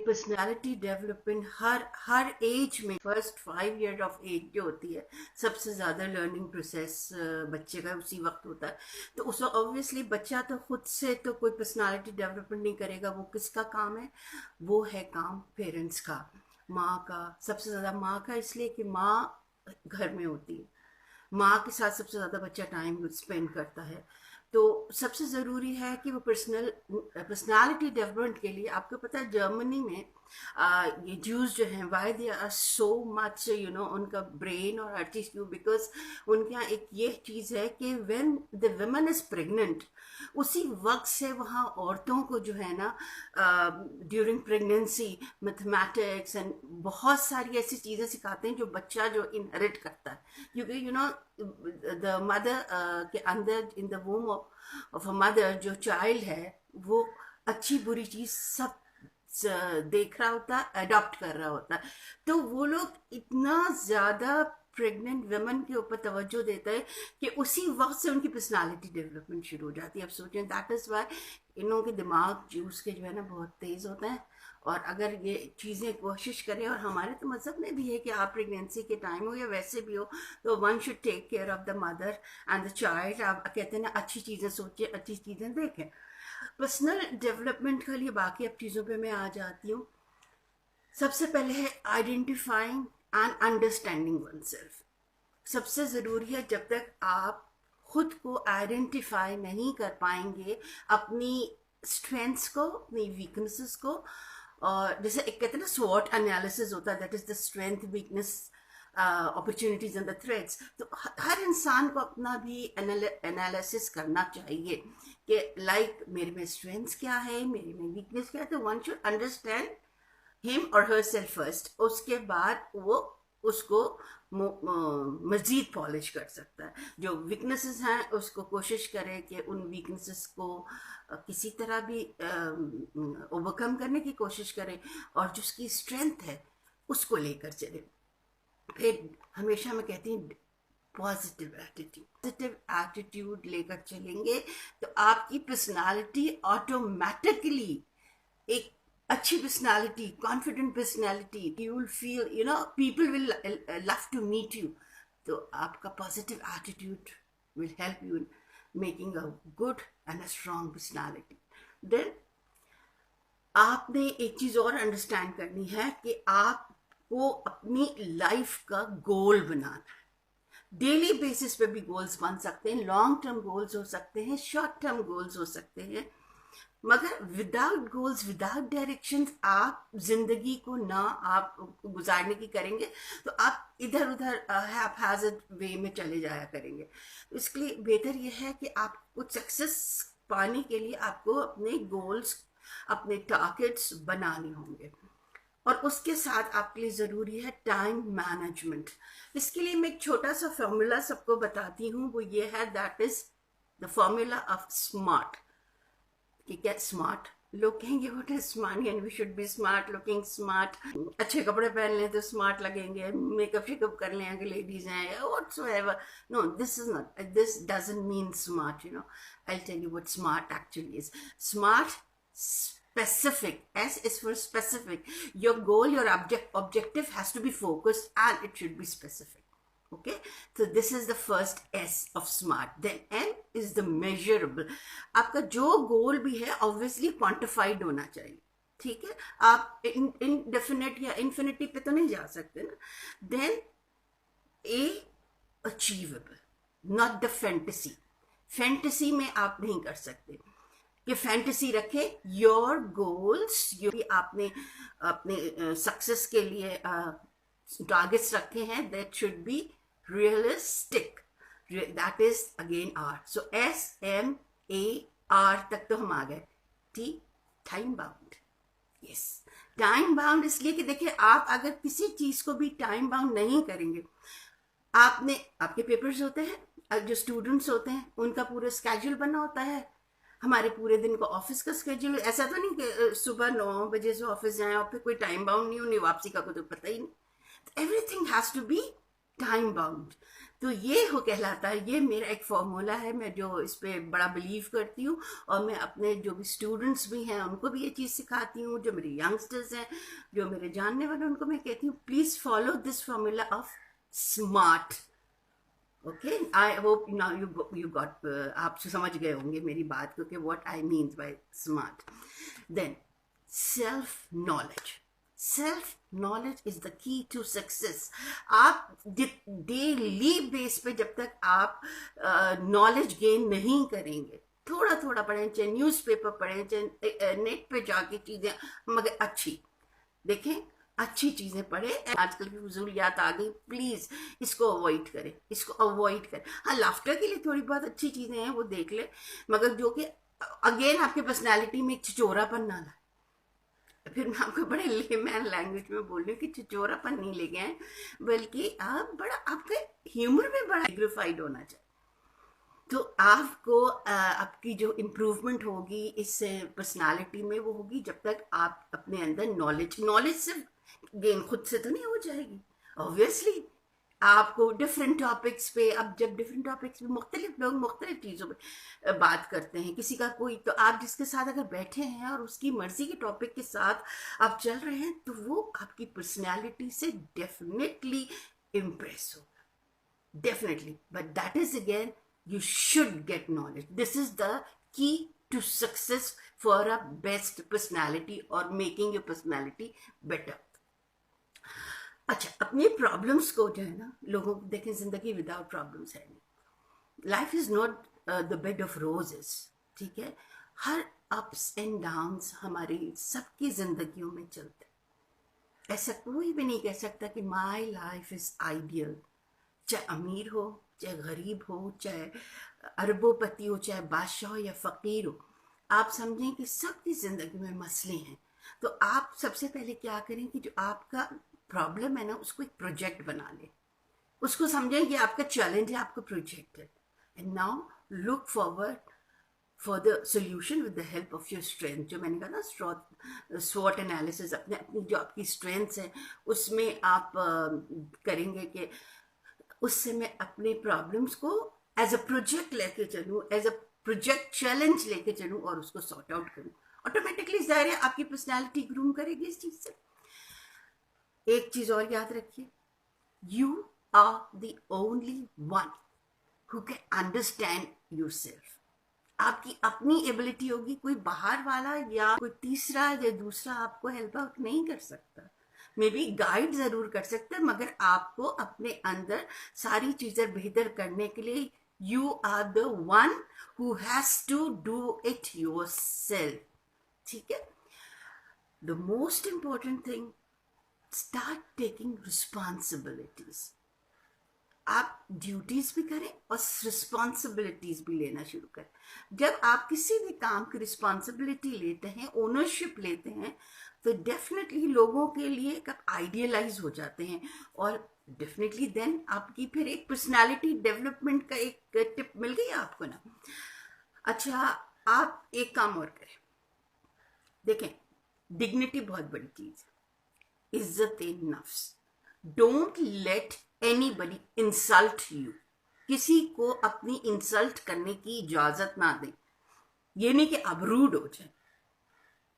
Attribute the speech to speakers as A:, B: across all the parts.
A: Personality development हर as में first 5 year of as जो होती है सबसे ज़्यादा लर्निंग प्रोसेस बच्चे का उसी वक्त होता है। तो उस ऑब्वियसली बच्चा तो खुद से तो कोई पर्सनालिटी डेवलपमेंट नहीं करेगा। वो किसका काम है? वो है काम पेरेंट्स का, माँ का, सबसे ज़्यादा माँ का, इसलिए कि माँ घर में होती है। माँ के साथ सबसे ज़्यादा बच्चा टाइम स्पेंड करता है। तो सबसे ज़रूरी है कि वो पर्सनालिटी डेवलपमेंट के लिए, आपको पता है जर्मनी में ये ज्यूज जो हैं why they are so much उनका ब्रेन और हर चीज़ क्यों, बिकॉज उनके यहाँ एक ये चीज़ है कि when the woman is pregnant उसी वक्त से वहाँ औरतों को जो है ना ड्यूरिंग प्रेगनेंसी मैथमेटिक्स एंड बहुत सारी ऐसी चीज़ें सिखाते हैं जो बच्चा जो इनहेरिट करता है, क्योंकि द मदर के अंदर in the वूम of a mother जो चाइल्ड है वो अच्छी बुरी चीज़ सब देख रहा होता है, अडॉप्ट कर रहा होता है। तो वो लोग इतना ज़्यादा प्रेग्नेंट वुमेन के ऊपर तवज्जो देता है कि उसी वक्त से उनकी पर्सनालिटी डेवलपमेंट शुरू हो जाती है। अब सोचें, दैट इज़ वाई इन लोगों के दिमाग जूस के जो है ना बहुत तेज़ होते हैं। और अगर ये चीज़ें कोशिश करें, और हमारे तो मज़हब में भी है कि आप प्रेगनेंसी के टाइम हो या वैसे भी हो तो one should take care of the mother and the child. आप कहते हैं ना अच्छी चीज़ें सोचें, अच्छी चीज़ें देखें। पर्सनल डेवलपमेंट के लिए बाकी अब चीज़ों पे मैं आ जाती हूँ। सबसे पहले है identifying and understanding one self. सबसे ज़रूरी है, जब तक आप खुद को आइडेंटिफाई नहीं कर पाएंगे, अपनी स्ट्रेंथ्स को, अपनी वीकनेसेस को, और जैसे एक कहते हैं ना स्वॉट एनालिसिस होता है, that is the strength, weakness, opportunities and the threats. तो हर इंसान को अपना भी एनालिसिस करना चाहिए कि लाइक मेरे में स्ट्रेंथ्स क्या है, मेरे में वीकनेस क्या है। तो वन शुड अंडरस्टैंड हिम और हर सेल्फ फर्स्ट, उसके बाद वो उसको मज़ीद पॉलिश कर सकता है। जो वीकनेसेस हैं उसको कोशिश करे कि उन वीकनेसेस को किसी तरह भी ओवरकम करने की कोशिश करे, और जो उसकी स्ट्रेंथ है उसको लेकर चले। फिर हमेशा मैं कहती हूँ पॉजिटिव एटीट्यूड लेकर चलेंगे तो आपकी पर्सनालिटी ऑटोमेटिकली एक अच्छी personality, confident personality, you will feel people will love to meet you. तो आपका positive attitude will help you in making a good and a strong personality. Then आपने एक चीज़ और अंडरस्टैंड करनी है कि आपको अपनी लाइफ का गोल बनाना है। डेली बेसिस पे भी गोल्स बन सकते हैं, लॉन्ग टर्म गोल्स हो सकते हैं, शॉर्ट टर्म गोल्स हो सकते हैं, मगर विदाउट गोल्स, विदाउट डायरेक्शन आप जिंदगी को ना आप गुजारने की करेंगे तो आप इधर उधर हैप्पैज़र्ड वे में चले जाया करेंगे। इसके लिए बेहतर यह है कि आपको सक्सेस पाने के लिए आपको अपने गोल्स, अपने टारगेट्स बनाने होंगे, और उसके साथ आपके लिए ज़रूरी है टाइम मैनेजमेंट। इसके लिए मैं एक छोटा सा फॉर्मूला सबको बताती हूँ, वो ये है, that is the formula of smart. कि क्या स्मार्ट, लोग कहेंगे what is smart and we should be smart looking smart, अच्छे कपड़े पहन लें तो स्मार्ट लगेंगे, मेकअप शेकअप कर लें अगर लेडीज हैं, whatsoever. No, this is not, this doesn't mean smart. I will tell you what smart actually is. Smart, specific. S is for specific. Your goal, your objective has to be focused and it should be specific. Okay, so this is the first S of smart. Then M is the measurable. आपका जो गोल भी है obviously quantified होना चाहिए, ठीक है। आप indefinite या infinity पे तो नहीं जा सकते ना। Then A, achievable, not the fantasy. Fantasy में आप नहीं कर सकते कि फैंटेसी रखे। योर गोल्स, जो भी आपने अपने सक्सेस के लिए टारगेट्स रखे हैं, that should be realistic. That is again R. So SMAR तक तो हम आ गए। T, time bound. Yes, time bound इसलिए कि देखिए, आप अगर किसी चीज को भी टाइम बाउंड नहीं करेंगे, आपके पेपर्स होते हैं, जो स्टूडेंट्स होते हैं उनका पूरा स्केड्यूल बना होता है। हमारे पूरे दिन का ऑफिस का स्केड्यूल ऐसा तो नहीं कि सुबह 9 बजे से ऑफिस जाएं और फिर कोई टाइम बाउंड नहीं हो, नहीं वापसी का कोई तो पता ही नहीं। Everything has to be time bound. तो ये हो कहलाता है, ये मेरा एक फॉर्मूला है, मैं जो इस पे बड़ा बिलीव करती हूँ, और मैं अपने जो भी स्टूडेंट्स भी हैं उनको भी ये चीज़ सिखाती हूँ, जो मेरे यंगस्टर्स हैं, जो मेरे जानने वाले, उनको मैं कहती हूँ please follow this formula of smart. Okay, I hope now you got, आप समझ गए होंगे मेरी बात को कि what I mean by smart. Then self knowledge, self knowledge is the key to success. आप डेली बेस पे जब तक आप नॉलेज गेन नहीं करेंगे, थोड़ा थोड़ा पढ़ें, चाहे न्यूज़पेपर पढ़ें, चाहे नेट पे जाके चीज़ें, मगर अच्छी देखें, अच्छी चीजें पढ़े। आजकल की फजूलियात आ गई, प्लीज इसको अवॉइड करें, इसको अवॉइड करें। हाँ, लाफ्टर के लिए थोड़ी बहुत अच्छी चीजें हैं वो देख ले, मगर जो कि अगेन आपके पर्सनैलिटी में चिचोरापन ना लाए। फिर मैं आपको बड़े लेमैन लैंग्वेज में बोल रही हूँ कि चिचोरापन नहीं ले गए हैं, बल्कि आप बड़ा, आपका ह्यूमर में बड़ा एग्रीफाइड होना चाहिए। तो आपको आपकी जो इम्प्रूवमेंट होगी इस पर्सनालिटी में, वो होगी जब तक आप अपने अंदर नॉलेज सिर्फ गेन खुद से तो नहीं हो जाएगी। ऑब्वियसली आपको डिफरेंट टॉपिक्स पे, अब जब डिफरेंट टॉपिक्स पे मुख्तलिफ लोग मुख्तलिफ चीज़ों पे बात करते हैं, किसी का कोई, तो आप जिसके साथ अगर बैठे हैं और उसकी मर्जी के टॉपिक के साथ आप चल रहे हैं, तो वो आपकी पर्सनैलिटी से डेफिनेटली इम्प्रेस होगा, definitely. But that is again, you should get knowledge. This is the key to success for a best personality or making your personality better. अच्छा, अपनी प्रॉब्लम्स को जो है ना, लोगों को देखें, जिंदगी विदाउट प्रॉब्लम्स है नहीं। Life is not the bed of roses, ठीक है। हर अप्स एंड डाउन्स हमारी सबकी जिंदगियों में चलते। ऐसा कोई भी नहीं कह सकता कि माई लाइफ इज आइडियल, चाहे अमीर हो, चाहे गरीब हो, चाहे अरबोपति हो, चाहे बादशाह हो या फकीर हो। आप समझें कि सबकी जिंदगी में मसले हैं। तो आप सबसे पहले क्या करें कि जो आपका प्रॉब्लम है ना, उसको एक प्रोजेक्ट बना लें, उसको समझें कि आपका चैलेंज है, आपका प्रोजेक्ट है, and now look forward for the solution with the help of your strength. जो मैंने कहा ना, स्वॉट एनालिसिस, अपने अपनी जो आपकी स्ट्रेंथ्स हैं उसमें आप करेंगे कि उससे मैं अपने प्रॉब्लम्स को एज अ प्रोजेक्ट लेके चलूँ, एज अ प्रोजेक्ट चैलेंज लेके चलूँ और उसको सॉर्ट आउट करूँ। ऑटोमेटिकली जाहिर है आपकी पर्सनैलिटी ग्रूम करेगी इस चीज से। एक चीज और याद रखिए, you are the only one who can understand yourself. आपकी अपनी एबिलिटी होगी, कोई बाहर वाला या कोई तीसरा या दूसरा आपको हेल्प आउट नहीं कर सकता। मे बी गाइड जरूर कर सकते हैं, मगर आपको अपने अंदर सारी चीजें बेहतर करने के लिए you are the one who has to do it yourself, ठीक है। The most important thing, start taking responsibilities. आप ड्यूटीज भी करें और रिस्पॉन्सिबिलिटीज भी लेना शुरू करें। जब आप किसी भी काम की रिस्पॉन्सिबिलिटी लेते हैं, ओनरशिप लेते हैं, तो डेफिनेटली लोगों के लिए आप आइडियलाइज हो जाते हैं, और डेफिनेटली देन आपकी फिर एक पर्सनालिटी डेवलपमेंट का एक टिप मिल गई आपको ना। अच्छा, आप एक काम और करें, देखें, डिग्निटी बहुत बड़ी चीज है, इज्जत नफ्स। Don't let anybody insult you. किसी को अपनी इंसल्ट करने की इजाजत ना दें। ये नहीं कि आप रूड हो जाए,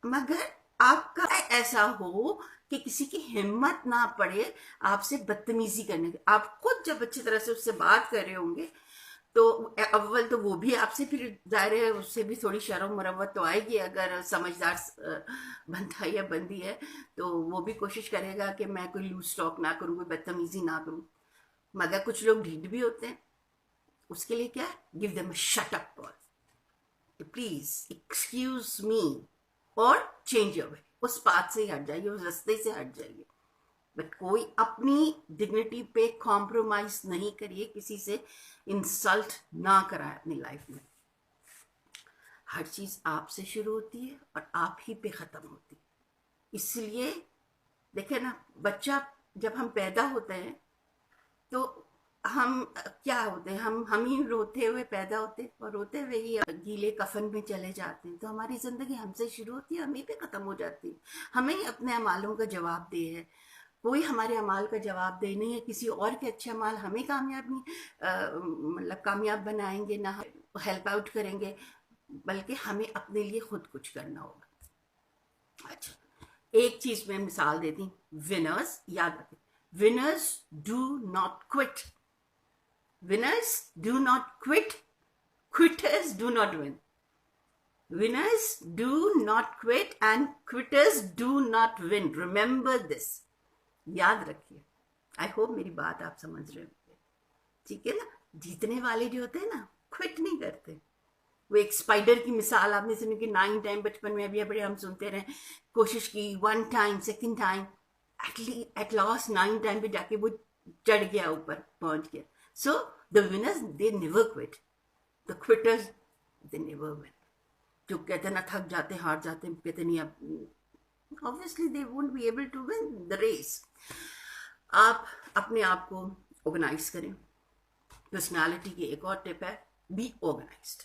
A: मगर आपका ऐसा हो कि किसी की हिम्मत ना पड़े आपसे बदतमीजी करने की। आप खुद जब अच्छी तरह से उससे बात कर रहे होंगे, तो अव्वल तो वो भी आपसे, फिर जाहिर है उससे भी थोड़ी शर्म मुरव्वत तो आएगी। अगर समझदार बंदा या बंदी है तो वो भी कोशिश करेगा कि मैं कोई लूज टॉक ना करूँ, कोई बदतमीजी ना करूँ। मगर कुछ लोग ढीठ भी होते हैं, उसके लिए क्या, give them a shut up call, please excuse me, और चेंज योर वे। उस बात से ही हट जाइए, उस रास्ते से हट जाइए। बट कोई अपनी डिग्निटी पे कॉम्प्रोमाइज नहीं करिए, किसी से इंसल्ट ना कराए अपनी लाइफ में। हर चीज आपसे शुरू होती है और आप ही पे खत्म होती है। इसलिए देखे ना, बच्चा जब हम पैदा होते हैं तो हम क्या होते हैं, हम ही रोते हुए पैदा होते हैं और रोते हुए ही गीले कफन में चले जाते हैं। तो हमारी जिंदगी हमसे शुरू होती है, हम ही पे खत्म हो जाती है, हमें ही अपने अमालों का जवाब दे है। कोई हमारे अमाल का जवाब दे नहीं है, किसी और के अच्छे अमाल हमें कामयाब नहीं मतलब कामयाब बनाएंगे ना, हेल्प आउट करेंगे, बल्कि हमें अपने लिए खुद कुछ करना होगा। अच्छा, एक चीज मैं मिसाल देती हूँ, विनर्स याद रखें, winners do not quit, winners do not quit, quitters do not win. Winners do not quit and quitters do not win. Remember this. याद रखिए। आई होप मेरी बात आप समझ रहे होंगे, ठीक है ना। जीतने वाले जो होते हैं ना, क्विट नहीं करते। वो एक स्पाइडर की मिसाल आपने सुनी कि 9 टाइम बचपन में अभी बड़े हम सुनते रहे, कोशिश की 1 time, 2nd time, at last 9 time पे जाके वो चढ़ गया, ऊपर पहुंच गया। So the winners they never quit, the quitters they never win. जो कहते हैं ना थक जाते, हार जाते, कहते नहीं अब obviously they won't be able to win the race. आप अपने आप को ऑर्गेनाइज करें। पर्सनालिटी की एक और टिप है, be organised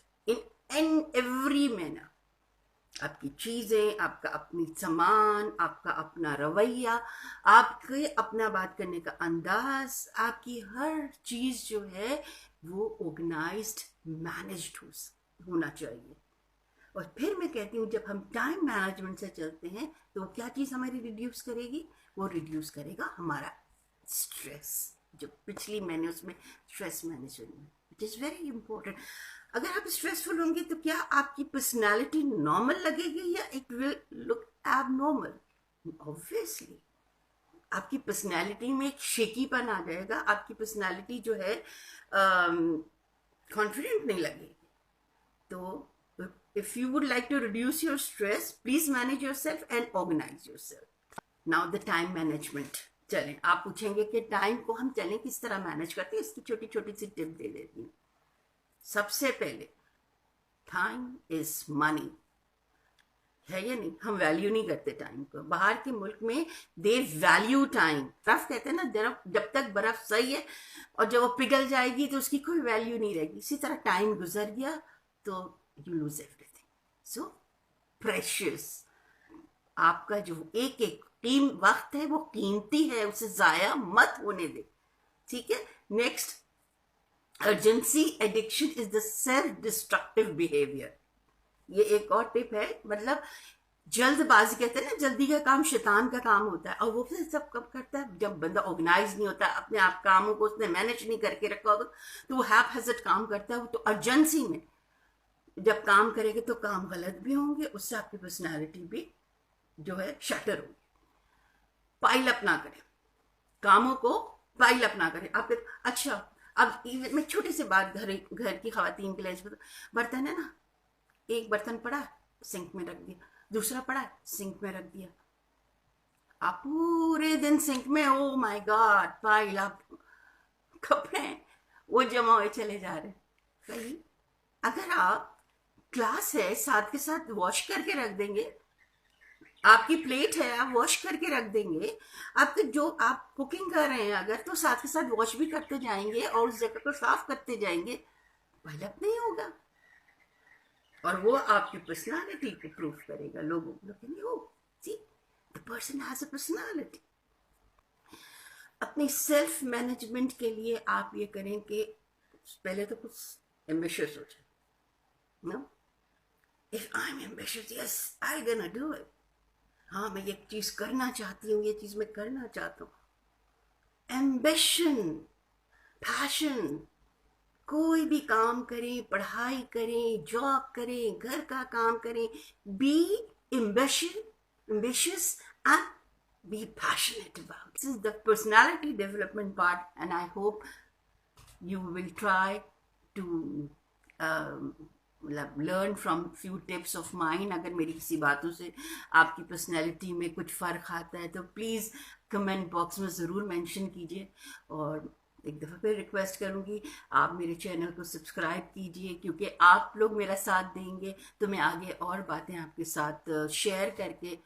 A: in every manner. आपकी चीजें, आपका अपनी सामान, आपका अपना रवैया, आपके अपना बात करने का अंदाज, आपकी हर चीज जो है वो ऑर्गेनाइज्ड, मैनेज्ड होना चाहिए। और फिर मैं कहती हूँ, जब हम टाइम मैनेजमेंट से चलते हैं तो वो क्या चीज़ हमारी रिड्यूस करेगी? वो रिड्यूस करेगा हमारा स्ट्रेस, जो पिछली मैंने उसमें स्ट्रेस मैनेजमेंट में, इट इज़ वेरी इंपॉर्टेंट। अगर आप स्ट्रेसफुल होंगे तो क्या आपकी पर्सनालिटी नॉर्मल लगेगी या it will look abnormal? Obviously आपकी पर्सनालिटी में एक शेकीपन आ जाएगा, आपकी पर्सनालिटी जो है कॉन्फिडेंट नहीं लगेगी। तो if you would like to reduce your stress, please manage yourself and organize yourself. Now the time management. चलें, आप पूछेंगे कि टाइम को हम चलें किस तरह मैनेज करते हैं, इसकी छोटी छोटी सी टिप दे देती हूँ। सबसे पहले, टाइम इज मनी, है या नहीं? हम वैल्यू नहीं करते टाइम को। बाहर के मुल्क में दे वैल्यू टाइम। बर्फ कहते हैं ना, जब तक बर्फ सही है और जब वो पिघल जाएगी तो उसकी कोई वैल्यू नहीं रहेगी। इसी तरह टाइम गुजर गया तो you lose everything. So precious. आपका जो एक एक वक्त है वो कीमती है, उसे जाया मत होने दे, ठीक है। Next, urgency addiction is the self destructive behaviour. ये एक और टिप है, मतलब जल्दबाजी, कहते हैं ना जल्दी का काम शैतान का काम होता है। और वो फिर सब कब करता है? जब बंदा ऑर्गेनाइज नहीं होता, अपने आप कामों को उसने मैनेज नहीं करके रखा होगा, तो वो हैप-हैज़र्ड काम करता है। तो अर्जेंसी में जब काम करेंगे तो काम गलत भी होंगे, उससे आपकी पर्सनालिटी भी जो है शटर होगी। पाइल अप ना करें, कामों को पाइल अप ना करें। आप अच्छा, अब मैं छोटी सी बात घर की खवातीन के लिए, बर्तन है ना, एक बर्तन पड़ा सिंक में रख दिया, दूसरा पड़ा सिंक में रख दिया, आप पूरे दिन सिंक में, oh my God, pile up, कपड़े वो जमा हुए चले जा रहे। सही, अगर आप ग्लास है साथ के साथ वॉश करके रख देंगे, आपकी प्लेट है आप वॉश करके रख देंगे, आपके जो आप कुकिंग कर रहे हैं अगर, तो साथ के साथ वॉश भी करते जाएंगे और उस जगह को साफ करते जाएंगे, पहलप नहीं होगा। और वो आपकी पर्सनालिटी को प्रूफ करेगा। लोगों कहेंगे, oh see the person has a personality. अपनी सेल्फ मैनेजमेंट के लिए आप ये करें कि पहले तो कुछ एम्बिशियस हो जाए ना। If I'm ambitious, yes, I'm gonna do it. हाँ, मैं ये चीज करना चाहती हूँ, ये चीज मैं करना चाहता हूँ। एम्बिशन, पैशन, कोई भी काम करें, पढ़ाई करें, जॉब करें, घर का काम करें, B ambitious and be passionate about it. This is the personality development part, and I hope you will try to learn from few tips of mine. अगर मेरी किसी बातों से आपकी पर्सनैलिटी में कुछ फ़र्क आता है तो प्लीज़ कमेंट बॉक्स में ज़रूर मेंशन कीजिए। और एक दफ़ा फिर रिक्वेस्ट करूँगी, आप मेरे चैनल को सब्सक्राइब कीजिए, क्योंकि आप लोग मेरा साथ देंगे तो मैं आगे और बातें आपके साथ शेयर करके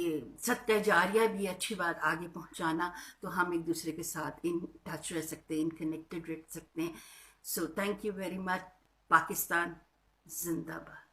A: ये सत्य जारिया भी अच्छी बात आगे पहुँचाना, तो हम एक दूसरे के साथ इन टच रह सकते हैं, इन कनेक्टेड रह सकते हैं। So thank you very much. Pakistan जिंदाबाद।